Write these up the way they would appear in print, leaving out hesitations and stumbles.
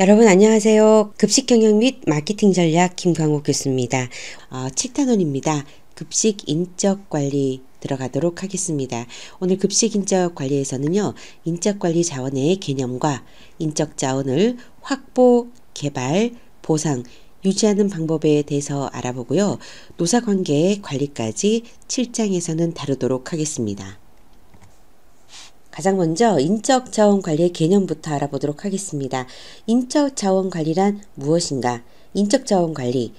여러분 안녕하세요. 급식경영 및 마케팅 전략 김광욱 교수입니다. 7탄원입니다. 급식 인적 관리 들어가도록 하겠습니다. 오늘 급식 인적 관리에서는요. 인적 관리 자원의 개념과 인적 자원을 확보, 개발, 보상, 유지하는 방법에 대해서 알아보고요. 노사관계 관리까지 7장에서는 다루도록 하겠습니다. 가장 먼저 인적 자원 관리의 개념부터 알아보도록 하겠습니다. 인적 자원 관리란 무엇인가? 인적 자원 관리,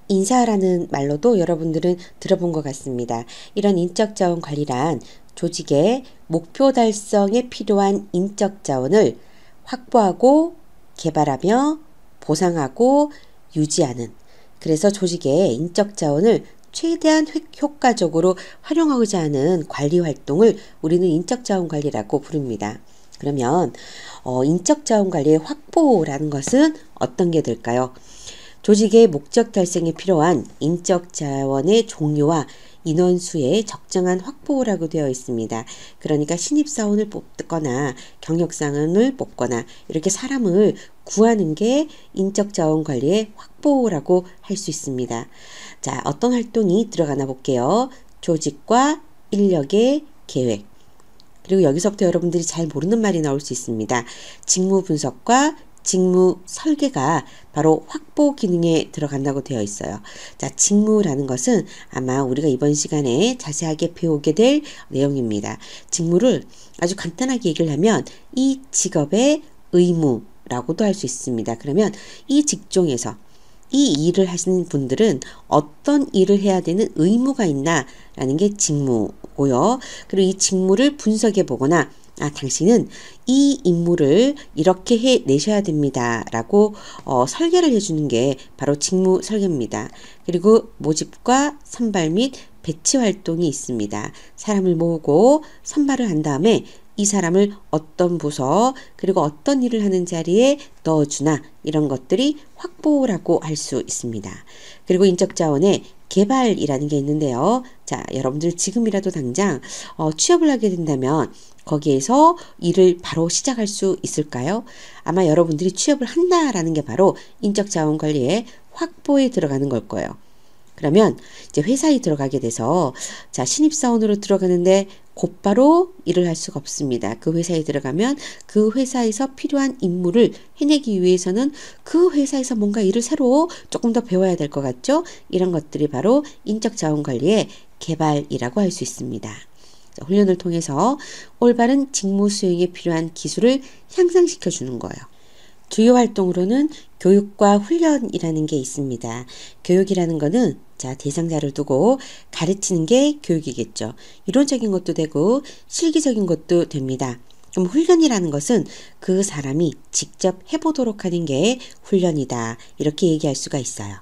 인사라는 말로도 여러분들은 들어본 것 같습니다. 이런 인적 자원 관리란 조직의 목표 달성에 필요한 인적 자원을 확보하고 개발하며 보상하고 유지하는, 그래서 조직의 인적 자원을 최대한 효과적으로 활용하고자 하는 관리 활동을 우리는 인적자원 관리라고 부릅니다. 그러면 인적자원 관리의 확보라는 것은 어떤 게 될까요? 조직의 목적 달성에 필요한 인적자원의 종류와 인원수의 적정한 확보라고 되어 있습니다. 그러니까 신입사원을 뽑거나 경력사원을 뽑거나 이렇게 사람을 구하는 게 인적자원 관리의 확보라고 할 수 있습니다. 자, 어떤 활동이 들어가나 볼게요. 조직과 인력의 계획. 그리고 여기서부터 여러분들이 잘 모르는 말이 나올 수 있습니다. 직무 분석과 직무 설계가 바로 확보 기능에 들어간다고 되어 있어요. 자, 직무라는 것은 아마 우리가 이번 시간에 자세하게 배우게 될 내용입니다. 직무를 아주 간단하게 얘기를 하면 이 직업의 의무라고도 할 수 있습니다. 그러면 이 직종에서 이 일을 하시는 분들은 어떤 일을 해야 되는 의무가 있나라는 게 직무고요. 그리고 이 직무를 분석해 보거나 당신은 이 임무를 이렇게 해내셔야 됩니다 라고 설계를 해주는 게 바로 직무 설계입니다. 그리고 모집과 선발 및 배치 활동이 있습니다. 사람을 모으고 선발을 한 다음에 이 사람을 어떤 부서 그리고 어떤 일을 하는 자리에 넣어주나 이런 것들이 확보라고 할 수 있습니다. 그리고 인적자원의 개발이라는 게 있는데요. 자, 여러분들 지금이라도 당장 취업을 하게 된다면 거기에서 일을 바로 시작할 수 있을까요? 아마 여러분들이 취업을 한다라는 게 바로 인적자원 관리의 확보에 들어가는 걸 거예요. 그러면 이제 회사에 들어가게 돼서 자, 신입사원으로 들어가는데 곧바로 일을 할 수가 없습니다. 그 회사에 들어가면 그 회사에서 필요한 임무를 해내기 위해서는 그 회사에서 뭔가 일을 새로 조금 더 배워야 될 것 같죠? 이런 것들이 바로 인적자원관리의 개발이라고 할 수 있습니다. 훈련을 통해서 올바른 직무 수행에 필요한 기술을 향상시켜 주는 거예요. 주요 활동으로는 교육과 훈련이라는 게 있습니다. 교육이라는 거는 자, 대상자를 두고 가르치는 게 교육이겠죠. 이론적인 것도 되고 실기적인 것도 됩니다. 그럼 훈련이라는 것은 그 사람이 직접 해보도록 하는 게 훈련이다. 이렇게 얘기할 수가 있어요.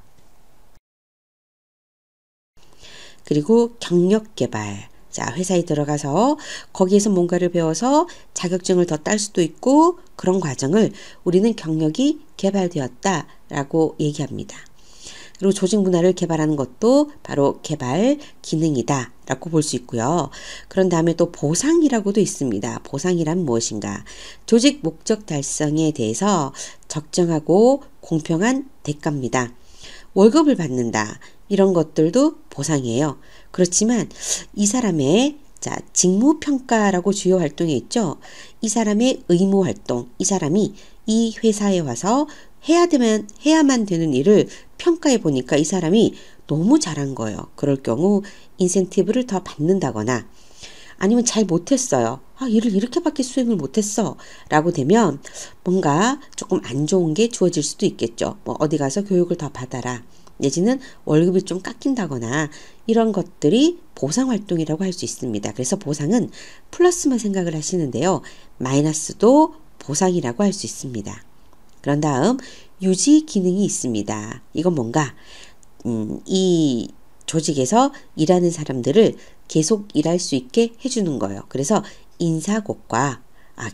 그리고 경력 개발. 자, 회사에 들어가서 거기에서 뭔가를 배워서 자격증을 더 딸 수도 있고 그런 과정을 우리는 경력이 개발되었다라고 얘기합니다. 그리고 조직 문화를 개발하는 것도 바로 개발 기능이다 라고 볼 수 있고요. 그런 다음에 또 보상이라고도 있습니다. 보상이란 무엇인가? 조직 목적 달성에 대해서 적정하고 공평한 대가입니다. 월급을 받는다. 이런 것들도 보상이에요. 그렇지만 이 사람의 자, 직무평가라고 주요 활동이 있죠. 이 사람의 의무 활동, 이 사람이 이 회사에 와서 해야만 되는 일을 평가해 보니까 이 사람이 너무 잘한 거예요. 그럴 경우 인센티브를 더 받는다거나 아니면 잘 못했어요. 일을 이렇게밖에 수행을 못했어 라고 되면 뭔가 조금 안 좋은 게 주어질 수도 있겠죠. 뭐 어디 가서 교육을 더 받아라. 내지는 월급이 좀 깎인다거나 이런 것들이 보상활동이라고 할 수 있습니다. 그래서 보상은 플러스만 생각을 하시는데요. 마이너스도 보상이라고 할 수 있습니다. 그런 다음 유지 기능이 있습니다. 이건 뭔가 이 조직에서 일하는 사람들을 계속 일할 수 있게 해주는 거예요. 그래서 인사고과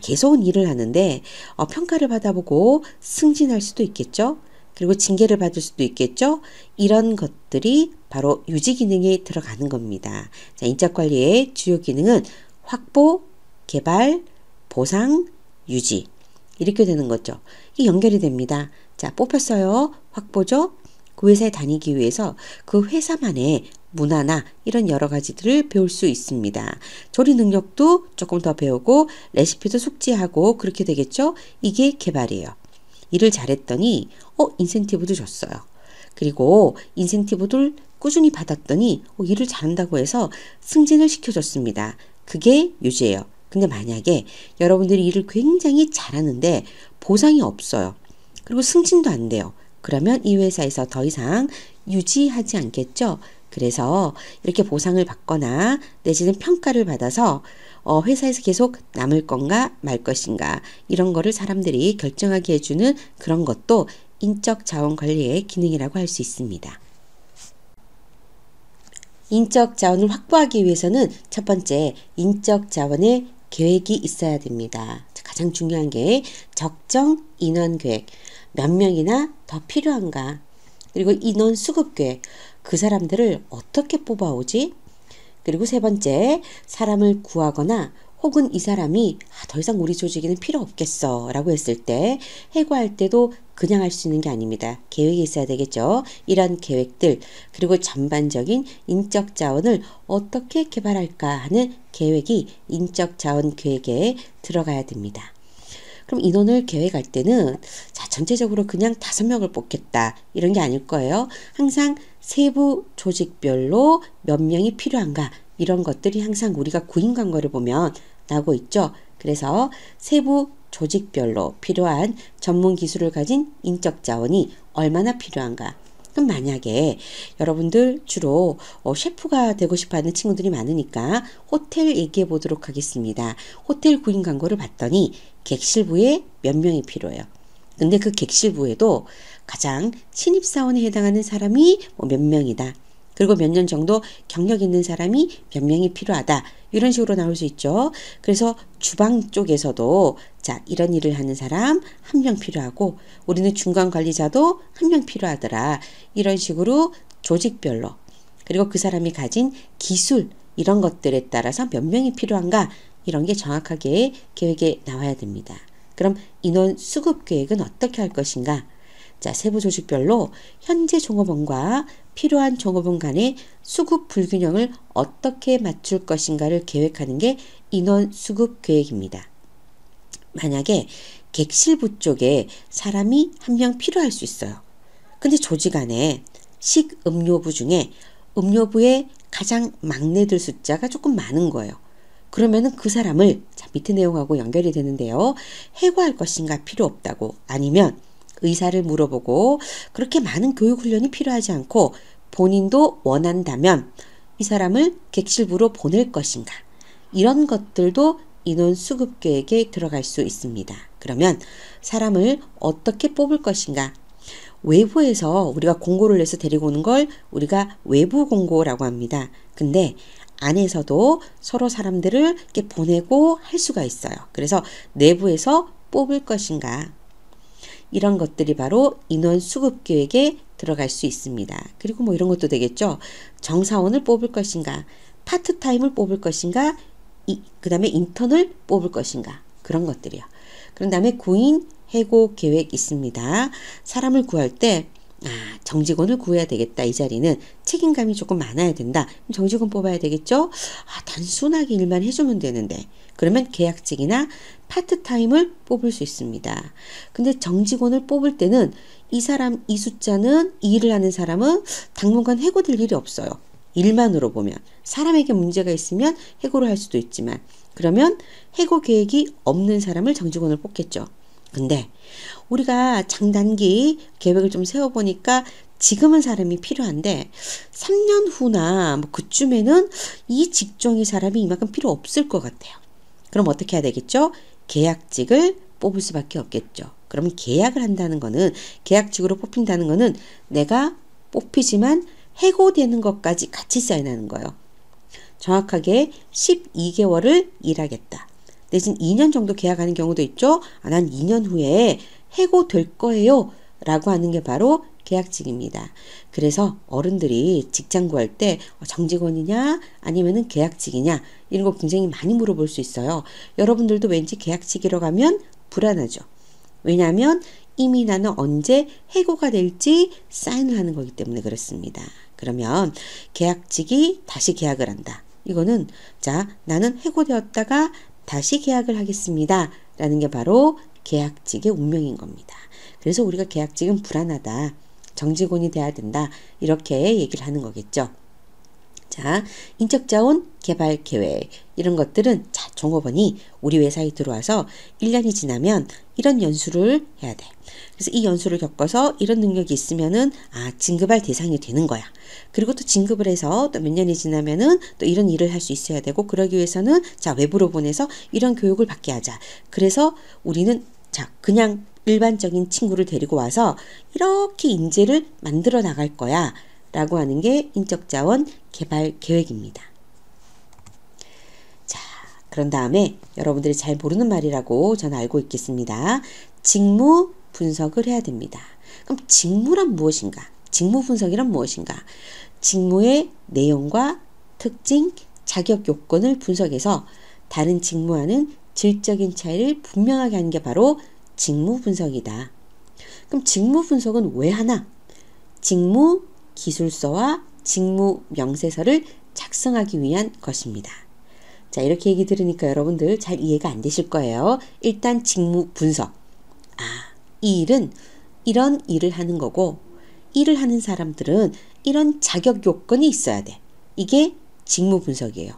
계속은 일을 하는데 평가를 받아보고 승진할 수도 있겠죠. 그리고 징계를 받을 수도 있겠죠. 이런 것들이 바로 유지 기능에 들어가는 겁니다. 자, 인적관리의 주요 기능은 확보, 개발, 보상, 유지. 이렇게 되는 거죠. 이게 연결이 됩니다. 자, 뽑혔어요. 확보죠. 그 회사에 다니기 위해서 그 회사만의 문화나 이런 여러 가지들을 배울 수 있습니다. 조리 능력도 조금 더 배우고 레시피도 숙지하고 그렇게 되겠죠. 이게 개발이에요. 일을 잘했더니 인센티브도 줬어요. 그리고 인센티브를 꾸준히 받았더니 일을 잘한다고 해서 승진을 시켜줬습니다. 그게 유지예요. 근데 만약에 여러분들이 일을 굉장히 잘하는데 보상이 없어요. 그리고 승진도 안 돼요. 그러면 이 회사에서 더 이상 유지하지 않겠죠. 그래서 이렇게 보상을 받거나 내지는 평가를 받아서 회사에서 계속 남을 건가 말 것인가 이런 거를 사람들이 결정하게 해주는 그런 것도 인적 자원 관리의 기능이라고 할 수 있습니다. 인적 자원을 확보하기 위해서는 첫 번째, 인적 자원의 계획이 있어야 됩니다. 가장 중요한 게 적정 인원 계획, 몇 명이나 더 필요한가, 그리고 인원 수급 계획, 그 사람들을 어떻게 뽑아오지? 그리고 세 번째, 사람을 구하거나 혹은 이 사람이 더 이상 우리 조직에는 필요 없겠어 라고 했을 때 해고할 때도 그냥 할 수 있는 게 아닙니다. 계획이 있어야 되겠죠. 이런 계획들, 그리고 전반적인 인적 자원을 어떻게 개발할까 하는 계획이 인적 자원 계획에 들어가야 됩니다. 그럼 인원을 계획할 때는 전체적으로 그냥 5명을 뽑겠다 이런 게 아닐 거예요. 항상 세부 조직별로 몇 명이 필요한가 이런 것들이 항상 우리가 구인 광고를 보면 나오고 있죠. 그래서 세부 조직별로 필요한 전문 기술을 가진 인적 자원이 얼마나 필요한가. 그럼 만약에 여러분들 주로 셰프가 되고 싶어하는 친구들이 많으니까 호텔 얘기해 보도록 하겠습니다. 호텔 구인 광고를 봤더니 객실부에 몇 명이 필요해요. 근데 그 객실부에도 가장 신입사원에 해당하는 사람이 몇 명이다. 그리고 몇 년 정도 경력 있는 사람이 몇 명이 필요하다. 이런 식으로 나올 수 있죠. 그래서 주방 쪽에서도 이런 일을 하는 사람 1명 필요하고 우리는 중간 관리자도 1명 필요하더라. 이런 식으로 조직별로 그리고 그 사람이 가진 기술 이런 것들에 따라서 몇 명이 필요한가 이런 게 정확하게 계획에 나와야 됩니다. 그럼 인원 수급 계획은 어떻게 할 것인가? 세부 조직별로 현재 종업원과 필요한 종업원 간의 수급 불균형을 어떻게 맞출 것인가를 계획하는 게 인원 수급 계획입니다. 만약에 객실부 쪽에 사람이 1명 필요할 수 있어요. 근데 조직 안에 식음료부 중에 음료부의 가장 막내들 숫자가 조금 많은 거예요. 그러면은 그 사람을 밑에 내용하고 연결이 되는데요. 해고할 것인가 필요 없다고 아니면 의사를 물어보고 그렇게 많은 교육 훈련이 필요하지 않고 본인도 원한다면 이 사람을 객실부로 보낼 것인가 이런 것들도 인원 수급 계획에 들어갈 수 있습니다. 그러면 사람을 어떻게 뽑을 것인가 외부에서 우리가 공고를 내서 데리고 오는 걸 우리가 외부 공고라고 합니다. 근데 안에서도 서로 사람들을 이렇게 보내고 할 수가 있어요. 그래서 내부에서 뽑을 것인가 이런 것들이 바로 인원 수급 계획에 들어갈 수 있습니다. 그리고 이런 것도 되겠죠. 정사원을 뽑을 것인가, 파트타임을 뽑을 것인가, 그 다음에 인턴을 뽑을 것인가 그런 것들이요. 그런 다음에 구인 해고 계획 있습니다. 사람을 구할 때 정직원을 구해야 되겠다. 이 자리는 책임감이 조금 많아야 된다. 정직원 뽑아야 되겠죠. 단순하게 일만 해주면 되는데 그러면 계약직이나 파트타임을 뽑을 수 있습니다. 근데 정직원을 뽑을 때는 이 사람 이 숫자는 이 일을 하는 사람은 당분간 해고될 일이 없어요. 일만으로 보면 사람에게 문제가 있으면 해고를 할 수도 있지만 그러면 해고 계획이 없는 사람을 정직원을 뽑겠죠. 근데 우리가 장단기 계획을 좀 세워보니까 지금은 사람이 필요한데 3년 후나 그쯤에는 이 직종의 사람이 이만큼 필요 없을 것 같아요. 그럼 어떻게 해야 되겠죠? 계약직을 뽑을 수밖에 없겠죠. 그러면 계약을 한다는 거는 계약직으로 뽑힌다는 거는 내가 뽑히지만 해고되는 것까지 같이 사인하는 거예요. 정확하게 12개월을 일하겠다. 내진 2년 정도 계약하는 경우도 있죠. 난 2년 후에 해고될 거예요 라고 하는 게 바로 계약직입니다. 그래서 어른들이 직장 구할 때 정직원이냐 아니면은 계약직이냐 이런 거 굉장히 많이 물어볼 수 있어요. 여러분들도 왠지 계약직이라고 하면 불안하죠. 왜냐하면 이미 나는 언제 해고가 될지 사인을 하는 거기 때문에 그렇습니다. 그러면 계약직이 다시 계약을 한다. 이거는 자, 나는 해고되었다가 다시 계약을 하겠습니다. 라는 게 바로 계약직의 운명인 겁니다. 그래서 우리가 계약직은 불안하다. 정직원이 돼야 된다. 이렇게 얘기를 하는 거겠죠. 자, 인적자원 개발 계획 이런 것들은 자, 종업원이 우리 회사에 들어와서 1년이 지나면 이런 연수를 해야 돼. 그래서 이 연수를 겪어서 이런 능력이 있으면은 진급할 대상이 되는 거야. 그리고 또 진급을 해서 또 몇 년이 지나면은 또 이런 일을 할 수 있어야 되고 그러기 위해서는 자, 외부로 보내서 이런 교육을 받게 하자. 그래서 우리는 자, 그냥 일반적인 친구를 데리고 와서 이렇게 인재를 만들어 나갈 거야. 라고 하는 게 인적자원 개발 계획입니다. 자, 그런 다음에 여러분들이 잘 모르는 말이라고 저는 알고 있겠습니다. 직무 분석을 해야 됩니다. 그럼 직무란 무엇인가? 직무 분석이란 무엇인가? 직무의 내용과 특징, 자격 요건을 분석해서 다른 직무와는 질적인 차이를 분명하게 하는 게 바로 직무 분석이다. 그럼 직무 분석은 왜 하나? 직무 기술서와 직무 명세서를 작성하기 위한 것입니다. 자, 이렇게 얘기 들으니까 여러분들 잘 이해가 안 되실 거예요. 일단 직무 분석. 이 일은 이런 일을 하는 거고 일을 하는 사람들은 이런 자격 요건이 있어야 돼. 이게 직무 분석이에요.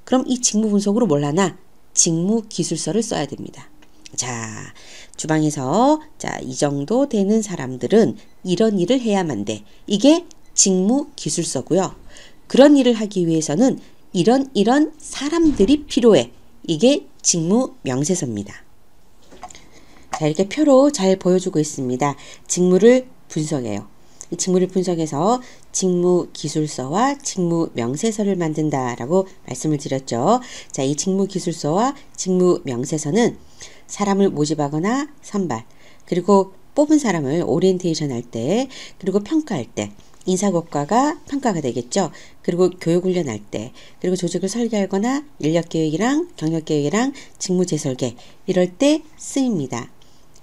그럼 이 직무 분석으로 뭘 하나? 직무 기술서를 써야 됩니다. 자, 주방에서 자, 이 정도 되는 사람들은 이런 일을 해야만 돼. 이게 직무 기술서고요. 그런 일을 하기 위해서는 이런 사람들이 필요해. 이게 직무 명세서입니다. 자, 이렇게 표로 잘 보여주고 있습니다. 직무를 분석해요. 이 직무를 분석해서 직무 기술서와 직무 명세서를 만든다라고 말씀을 드렸죠. 자, 이 직무 기술서와 직무 명세서는 사람을 모집하거나 선발, 그리고 뽑은 사람을 오리엔테이션 할 때, 그리고 평가할 때, 인사고과가 평가가 되겠죠. 그리고 교육훈련 할 때, 그리고 조직을 설계하거나 인력계획이랑 경력계획이랑 직무 재설계 이럴 때 쓰입니다.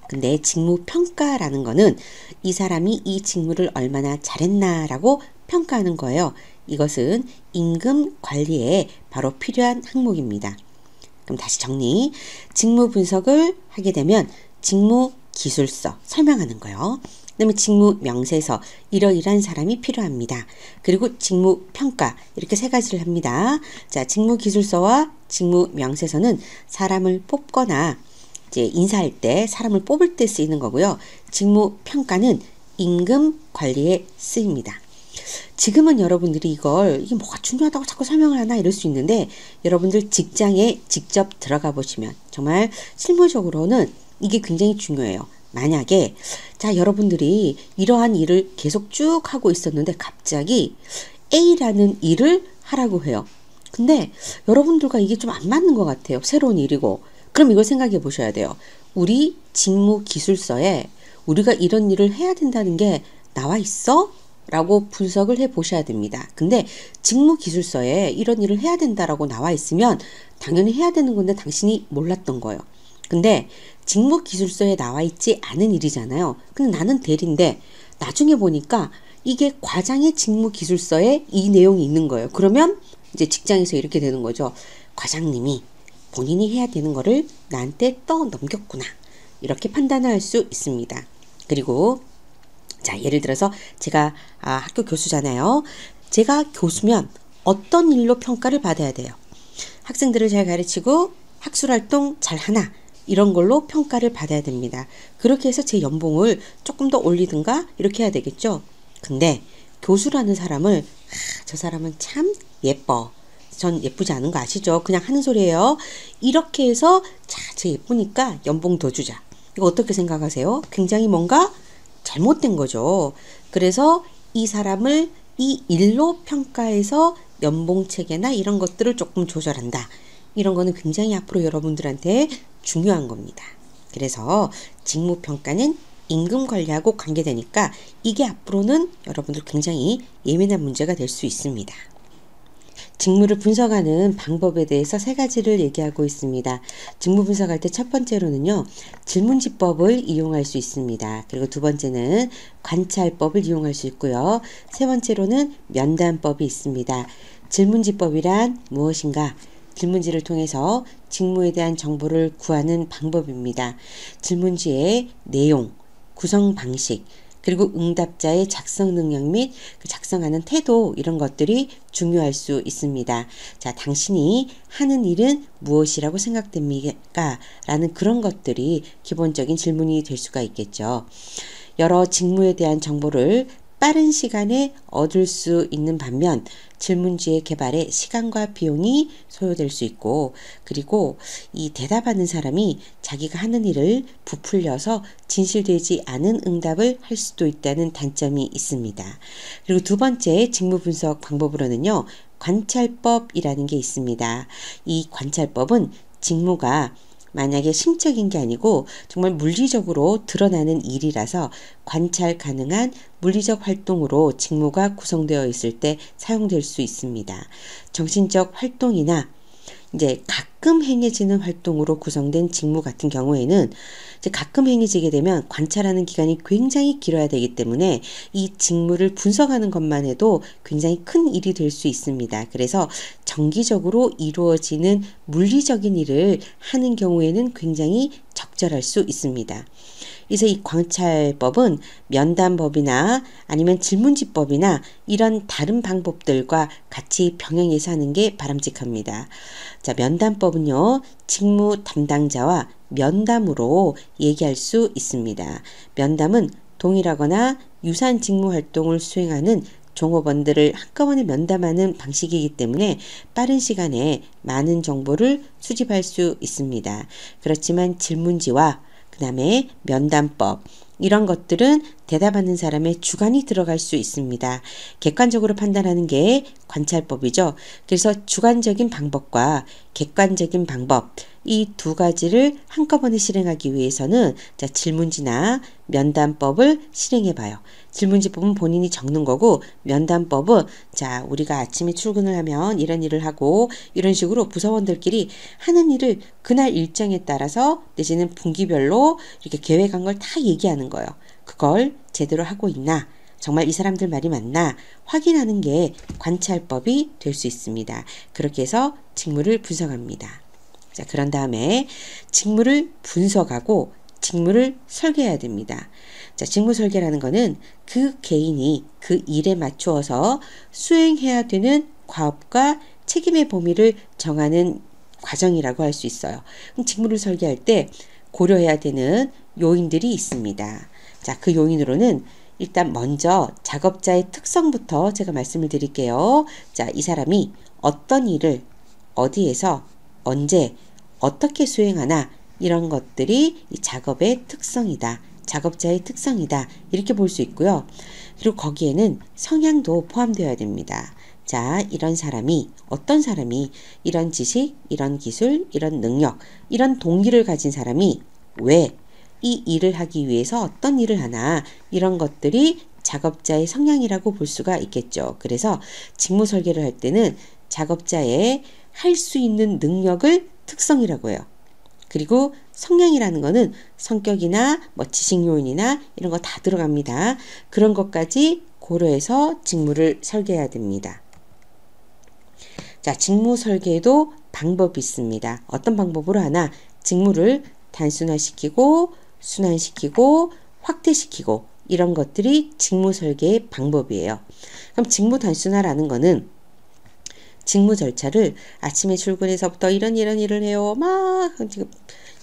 근데 직무평가라는 거는 이 사람이 이 직무를 얼마나 잘했나라고 평가하는 거예요. 이것은 임금 관리에 바로 필요한 항목입니다. 그럼 다시 정리. 직무 분석을 하게 되면 직무 기술서 설명하는 거예요. 그다음에 직무 명세서 이러이러한 사람이 필요합니다. 그리고 직무 평가 이렇게 세 가지를 합니다. 자, 직무 기술서와 직무 명세서는 사람을 뽑거나 이제 인사할 때 사람을 뽑을 때 쓰이는 거고요. 직무 평가는 임금 관리에 쓰입니다. 지금은 여러분들이 이게 뭐가 중요하다고 자꾸 설명을 하나 이럴 수 있는데 여러분들 직장에 직접 들어가 보시면 정말 실무적으로는 이게 굉장히 중요해요. 만약에 자, 여러분들이 이러한 일을 계속 쭉 하고 있었는데 갑자기 A라는 일을 하라고 해요. 근데 여러분들과 이게 좀 안 맞는 것 같아요. 새로운 일이고. 그럼 이걸 생각해 보셔야 돼요. 우리 직무 기술서에 우리가 이런 일을 해야 된다는 게 나와 있어? 라고 분석을 해 보셔야 됩니다. 근데 직무 기술서에 이런 일을 해야 된다라고 나와 있으면 당연히 해야 되는 건데 당신이 몰랐던 거예요. 근데 직무 기술서에 나와 있지 않은 일이잖아요. 근데 나는 대리인데 나중에 보니까 이게 과장의 직무 기술서에 이 내용이 있는 거예요. 그러면 이제 직장에서 이렇게 되는 거죠. 과장님이 본인이 해야 되는 거를 나한테 넘겼구나. 이렇게 판단을 할 수 있습니다. 그리고 자, 예를 들어서 제가 학교 교수잖아요. 제가 교수면 어떤 일로 평가를 받아야 돼요? 학생들을 잘 가르치고 학술활동 잘 하나? 이런 걸로 평가를 받아야 됩니다. 그렇게 해서 제 연봉을 조금 더 올리든가 이렇게 해야 되겠죠. 근데 교수라는 사람을 저 사람은 참 예뻐. 전 예쁘지 않은 거 아시죠? 그냥 하는 소리예요. 이렇게 해서 자, 쟤 예쁘니까 연봉 더 주자. 이거 어떻게 생각하세요? 굉장히 뭔가 잘못된 거죠. 그래서 이 사람을 이 일로 평가해서 연봉 체계나 이런 것들을 조금 조절한다. 이런 거는 굉장히 앞으로 여러분들한테 중요한 겁니다. 그래서 직무평가는 임금 관리하고 관계되니까 이게 앞으로는 여러분들 굉장히 예민한 문제가 될 수 있습니다. 직무를 분석하는 방법에 대해서 세 가지를 얘기하고 있습니다. 직무 분석할 때 첫 번째로는요, 질문지법을 이용할 수 있습니다. 그리고 두 번째는 관찰법을 이용할 수 있고요. 세 번째로는 면담법이 있습니다. 질문지법이란 무엇인가? 질문지를 통해서 직무에 대한 정보를 구하는 방법입니다. 질문지의 내용, 구성 방식, 그리고 응답자의 작성 능력 및 그 작성하는 태도, 이런 것들이 중요할 수 있습니다. 자, 당신이 하는 일은 무엇이라고 생각됩니까? 라는 그런 것들이 기본적인 질문이 될 수가 있겠죠. 여러 직무에 대한 정보를 빠른 시간에 얻을 수 있는 반면 질문지의 개발에 시간과 비용이 소요될 수 있고, 그리고 이 대답하는 사람이 자기가 하는 일을 부풀려서 진실되지 않은 응답을 할 수도 있다는 단점이 있습니다. 그리고 두 번째 직무 분석 방법으로는요, 관찰법이라는 게 있습니다. 이 관찰법은 직무가 만약에 심적인 게 아니고 정말 물리적으로 드러나는 일이라서 관찰 가능한 물리적 활동으로 직무가 구성되어 있을 때 사용될 수 있습니다. 정신적 활동이나 이제 가끔 행해지는 활동으로 구성된 직무 같은 경우에는 이제 가끔 행해지게 되면 관찰하는 기간이 굉장히 길어야 되기 때문에 이 직무를 분석하는 것만 해도 굉장히 큰 일이 될 수 있습니다. 그래서 정기적으로 이루어지는 물리적인 일을 하는 경우에는 굉장히 적절할 수 있습니다. 그래서 이 관찰법은 면담법이나 아니면 질문지법이나 이런 다른 방법들과 같이 병행해서 하는 게 바람직합니다. 자, 면담법은요, 직무 담당자와 면담으로 얘기할 수 있습니다. 면담은 동일하거나 유사한 직무 활동을 수행하는 종업원들을 한꺼번에 면담하는 방식이기 때문에 빠른 시간에 많은 정보를 수집할 수 있습니다. 그렇지만 질문지와 그 다음에 면담법, 이런 것들은 대답하는 사람의 주관이 들어갈 수 있습니다. 객관적으로 판단하는 게 관찰법이죠. 그래서 주관적인 방법과 객관적인 방법, 이 두 가지를 한꺼번에 실행하기 위해서는 자, 질문지나 면담법을 실행해 봐요. 질문지법은 본인이 적는 거고, 면담법은 자, 우리가 아침에 출근을 하면 이런 일을 하고 이런 식으로 부서원들끼리 하는 일을 그날 일정에 따라서 내지는 분기별로 이렇게 계획한 걸 다 얘기하는 거예요. 그걸 제대로 하고 있나? 정말 이 사람들 말이 맞나? 확인하는 게 관찰법이 될 수 있습니다. 그렇게 해서 직무를 분석합니다. 자, 그런 다음에 직무를 분석하고 직무를 설계해야 됩니다. 자, 직무 설계라는 거는 그 개인이 그 일에 맞추어서 수행해야 되는 과업과 책임의 범위를 정하는 과정이라고 할 수 있어요. 그럼 직무를 설계할 때 고려해야 되는 요인들이 있습니다. 자, 그 요인으로는 일단 먼저 작업자의 특성부터 제가 말씀을 드릴게요. 자, 이 사람이 어떤 일을 어디에서 언제 어떻게 수행하나, 이런 것들이 이 작업의 특성이다. 작업자의 특성이다. 이렇게 볼 수 있고요. 그리고 거기에는 성향도 포함되어야 됩니다. 자, 이런 사람이, 어떤 사람이 이런 지식, 이런 기술, 이런 능력, 이런 동기를 가진 사람이 왜 이 일을 하기 위해서 어떤 일을 하나, 이런 것들이 작업자의 성향이라고 볼 수가 있겠죠. 그래서 직무 설계를 할 때는 작업자의 할 수 있는 능력을 특성이라고 해요. 그리고 성향이라는 거는 성격이나 뭐 지식 요인이나 이런 거 다 들어갑니다. 그런 것까지 고려해서 직무를 설계해야 됩니다. 자, 직무 설계에도 방법이 있습니다. 어떤 방법으로 하나? 직무를 단순화시키고 순환시키고 확대시키고, 이런 것들이 직무 설계의 방법이에요. 그럼 직무 단순화라는 거는 직무 절차를 아침에 출근해서부터 이런 일을 해요. 막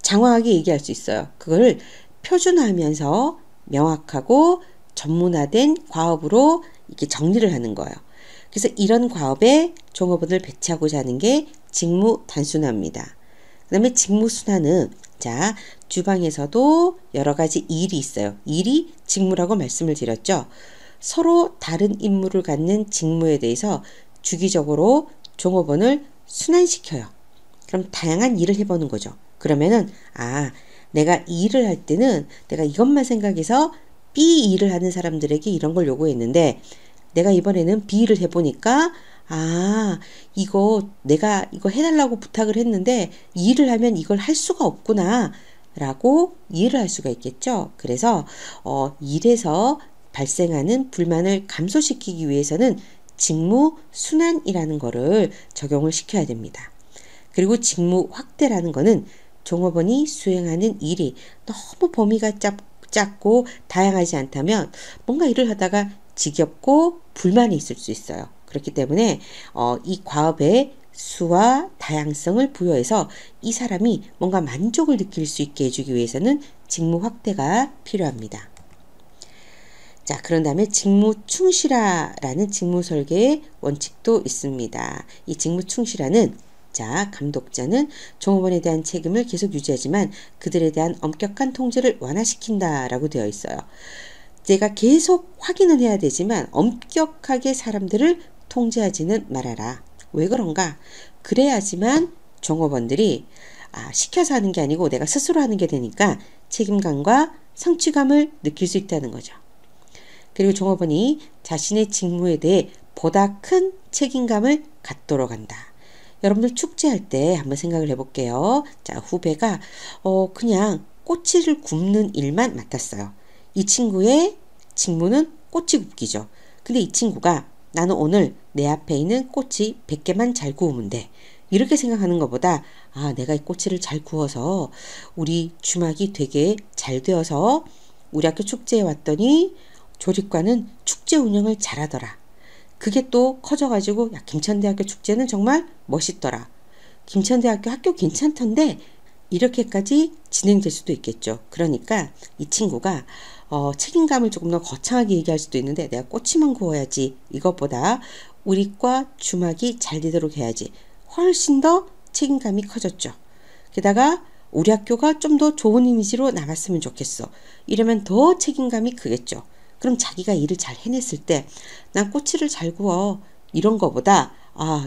장황하게 얘기할 수 있어요. 그걸 표준화하면서 명확하고 전문화된 과업으로 이렇게 정리를 하는 거예요. 그래서 이런 과업에 종업원을 배치하고자 하는 게 직무 단순화입니다. 그 다음에 직무 순환은 자, 주방에서도 여러 가지 일이 있어요. 일이 직무라고 말씀을 드렸죠. 서로 다른 임무를 갖는 직무에 대해서 주기적으로 종업원을 순환시켜요. 그럼 다양한 일을 해보는 거죠. 그러면은 내가 이 일을 할 때는 내가 이것만 생각해서 B 일을 하는 사람들에게 이런 걸 요구했는데 내가 이번에는 B 일을 해보니까 아, 이거 내가 이거 해달라고 부탁을 했는데 이 일을 하면 이걸 할 수가 없구나 라고 이해를 할 수가 있겠죠. 그래서 일에서 발생하는 불만을 감소시키기 위해서는 직무 순환이라는 거를 적용을 시켜야 됩니다. 그리고 직무 확대라는 거는 종업원이 수행하는 일이 너무 범위가 작고 다양하지 않다면 뭔가 일을 하다가 지겹고 불만이 있을 수 있어요. 그렇기 때문에 이 과업의 수와 다양성을 부여해서 이 사람이 뭔가 만족을 느낄 수 있게 해주기 위해서는 직무 확대가 필요합니다. 자, 그런 다음에 직무 충실화라는 직무 설계의 원칙도 있습니다. 이 직무 충실화는 자, 감독자는 종업원에 대한 책임을 계속 유지하지만 그들에 대한 엄격한 통제를 완화시킨다라고 되어 있어요. 내가 계속 확인은 해야 되지만 엄격하게 사람들을 통제하지는 말아라. 왜 그런가? 그래야지만 종업원들이 시켜서 하는 게 아니고 내가 스스로 하는 게 되니까 책임감과 성취감을 느낄 수 있다는 거죠. 그리고 종업원이 자신의 직무에 대해 보다 큰 책임감을 갖도록 한다. 여러분들 축제할 때 한번 생각을 해볼게요. 자, 후배가 그냥 꼬치를 굽는 일만 맡았어요. 이 친구의 직무는 꼬치 굽기죠. 근데 이 친구가 나는 오늘 내 앞에 있는 꼬치 100개만 잘 구우면 돼. 이렇게 생각하는 것보다 내가 이 꼬치를 잘 구워서 우리 주막이 되게 잘 되어서 우리 학교 축제에 왔더니 조립과는 축제 운영을 잘하더라. 그게 또 커져가지고 야, 김천대학교 축제는 정말 멋있더라. 김천대학교 학교 괜찮던데 이렇게까지 진행될 수도 있겠죠. 그러니까 이 친구가 책임감을 조금 더 거창하게 얘기할 수도 있는데 내가 꼬치만 구워야지. 이것보다 우리 과 주막이 잘 되도록 해야지. 훨씬 더 책임감이 커졌죠. 게다가 우리 학교가 좀 더 좋은 이미지로 남았으면 좋겠어. 이러면 더 책임감이 크겠죠. 그럼 자기가 일을 잘 해냈을 때 난 꼬치를 잘 구워. 이런 거보다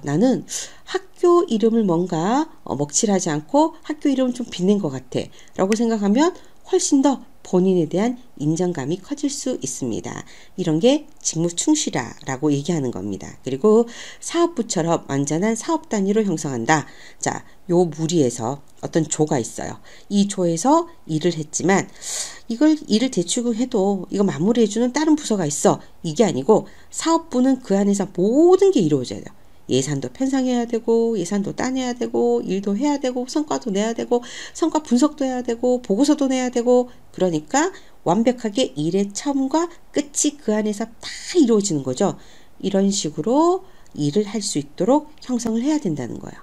나는 학교 이름을 뭔가 먹칠하지 않고 학교 이름을 좀 빛낸 것 같아 라고 생각하면 훨씬 더 본인에 대한 인정감이 커질 수 있습니다. 이런 게 직무 충실화라고 얘기하는 겁니다. 그리고 사업부처럼 완전한 사업 단위로 형성한다. 자, 요 무리에서 어떤 조가 있어요. 이 조에서 일을 했지만 이걸 일을 대충 해도 이거 마무리해주는 다른 부서가 있어. 이게 아니고 사업부는 그 안에서 모든 게 이루어져야 돼요. 예산도 편성해야 되고 예산도 따내야 되고 일도 해야 되고 성과도 내야 되고 성과 분석도 해야 되고 보고서도 내야 되고 그러니까 완벽하게 일의 처음과 끝이 그 안에서 다 이루어지는 거죠. 이런 식으로 일을 할 수 있도록 형성을 해야 된다는 거예요.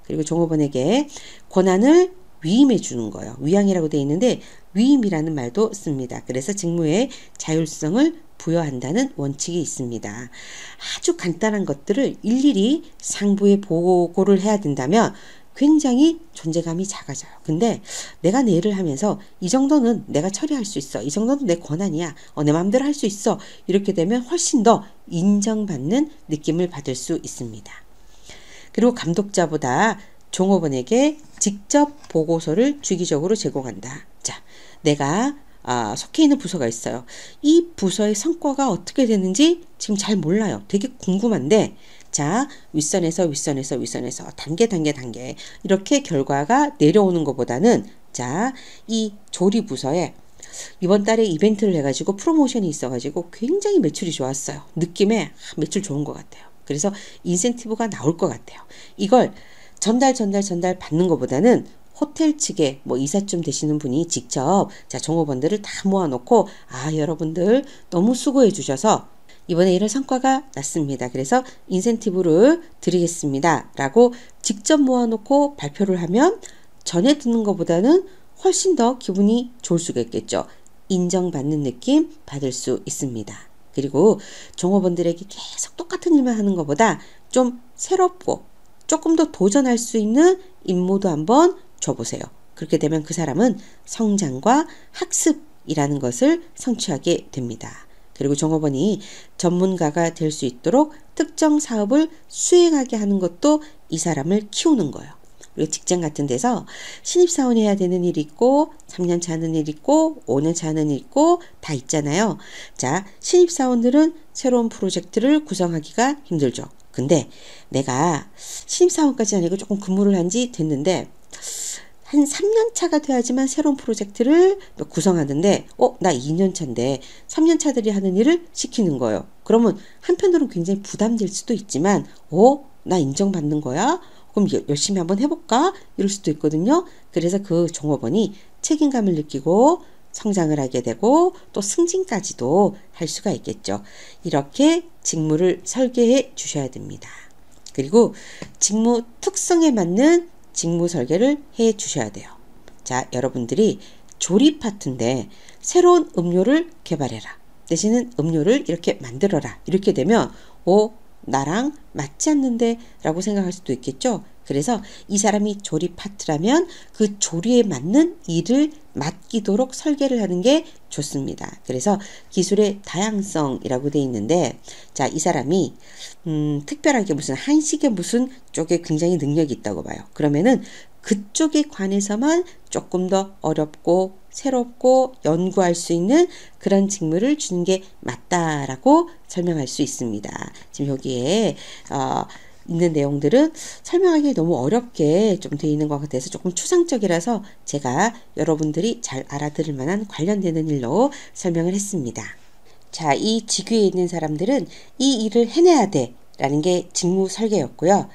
그리고 종업원에게 권한을 위임해 주는 거예요. 위양이라고 되어 있는데 위임이라는 말도 씁니다. 그래서 직무의 자율성을 부여한다는 원칙이 있습니다. 아주 간단한 것들을 일일이 상부에 보고를 해야 된다면 굉장히 존재감이 작아져요. 근데 내가 내 일을 하면서 이 정도는 내가 처리할 수 있어. 이 정도는 내 권한이야. 내 마음대로 할 수 있어. 이렇게 되면 훨씬 더 인정받는 느낌을 받을 수 있습니다. 그리고 감독자보다 종업원에게 직접 보고서를 주기적으로 제공한다. 자, 내가 속해 있는 부서가 있어요. 이 부서의 성과가 어떻게 되는지 지금 잘 몰라요. 되게 궁금한데 자, 윗선에서 단계 이렇게 결과가 내려오는 것보다는 자, 이 조리 부서에 이번 달에 이벤트를 해가지고 프로모션이 있어가지고 굉장히 매출이 좋았어요. 느낌에 매출 좋은 것 같아요. 그래서 인센티브가 나올 것 같아요. 이걸 전달 받는 것보다는 호텔 측에 이사쯤 되시는 분이 직접 자, 종업원들을 다 모아놓고 여러분들 너무 수고해 주셔서 이번에 이런 성과가 났습니다. 그래서 인센티브를 드리겠습니다. 라고 직접 모아놓고 발표를 하면 전에 듣는 것보다는 훨씬 더 기분이 좋을 수가 있겠죠. 인정받는 느낌 받을 수 있습니다. 그리고 종업원들에게 계속 똑같은 일만 하는 것보다 좀 새롭고 조금 더 도전할 수 있는 임무도 한번 줘보세요. 그렇게 되면 그 사람은 성장과 학습이라는 것을 성취하게 됩니다. 그리고 종업원이 전문가가 될 수 있도록 특정 사업을 수행하게 하는 것도 이 사람을 키우는 거예요. 그리고 직장 같은 데서 신입사원이 해야 되는 일이 있고 3년차 하는 일이 있고 5년차 하는 일이 있고 다 있잖아요. 자, 신입사원들은 새로운 프로젝트를 구성하기가 힘들죠. 근데 내가 신입사원까지 아니고 조금 근무를 한 지 됐는데 한 3년 차가 돼야지만 새로운 프로젝트를 구성하는데 나 2년 차인데 3년 차들이 하는 일을 시키는 거예요. 그러면 한편으로는 굉장히 부담될 수도 있지만 나 인정받는 거야? 그럼 열심히 한번 해볼까? 이럴 수도 있거든요. 그래서 그 종업원이 책임감을 느끼고 성장을 하게 되고 또 승진까지도 할 수가 있겠죠. 이렇게 직무를 설계해 주셔야 됩니다. 그리고 직무 특성에 맞는 직무 설계를 해 주셔야 돼요. 자, 여러분들이 조리 파트인데 새로운 음료를 개발해라. 대신은 음료를 이렇게 만들어라. 이렇게 되면 나랑 맞지 않는데 라고 생각할 수도 있겠죠. 그래서 이 사람이 조리 파트라면 그 조리에 맞는 일을 맡기도록 설계를 하는 게 좋습니다. 그래서 기술의 다양성이라고 돼 있는데 자, 이 사람이 특별하게 무슨 한식의 무슨 쪽에 굉장히 능력이 있다고 봐요. 그러면은 그쪽에 관해서만 조금 더 어렵고 새롭고 연구할 수 있는 그런 직무를 주는 게 맞다라고 설명할 수 있습니다. 지금 여기에 있는 내용들은 설명하기 너무 어렵게 좀 되어 있는 것 같아서 조금 추상적이라서 제가 여러분들이 잘 알아들을 만한 관련되는 일로 설명을 했습니다. 자, 이 직위에 있는 사람들은 이 일을 해내야 돼 라는 게 직무 설계였고요.